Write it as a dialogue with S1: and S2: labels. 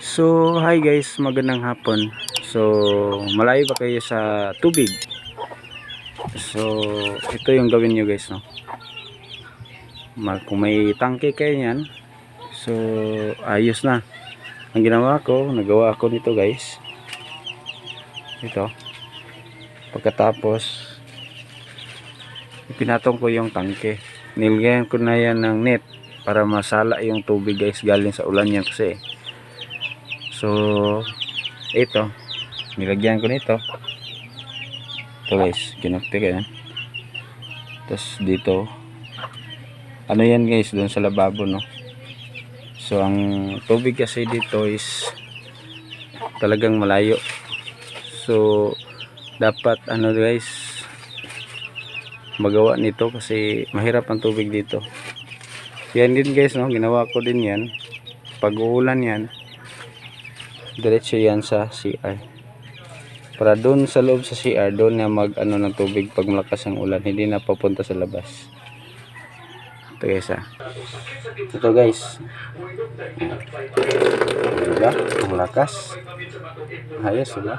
S1: So, hi guys, magandang hapon. So, malayo ba kayo sa tubig? So, ito yung gawin nyo guys, no? Kung may tangke kayo yan, so, ayos na. Ang ginawa ko, nagawa ko nito guys. Ito. Pagkatapos, ipinatong ko yung tangke. Nilagyan ko na yan ng net para masala yung tubig guys galing sa ulan yan kasi. So, ito, nilagyan ko nito. Ito guys, kinukti ko yan. Tapos dito, ano yan guys, doon sa lababo, no? So, ang tubig kasi dito is talagang malayo. So, dapat ano guys, magawa nito kasi mahirap ang tubig dito. Yan din guys, no? Ginawa ko din yan. Pag uulan yan, diretso yan sa CR. Para doon sa loob sa CR, doon na mag ano ng tubig pag malakas ang ulan, hindi na papunta sa labas. Ito guys, ito guys. Diba? Ang lakas. Ayos, diba?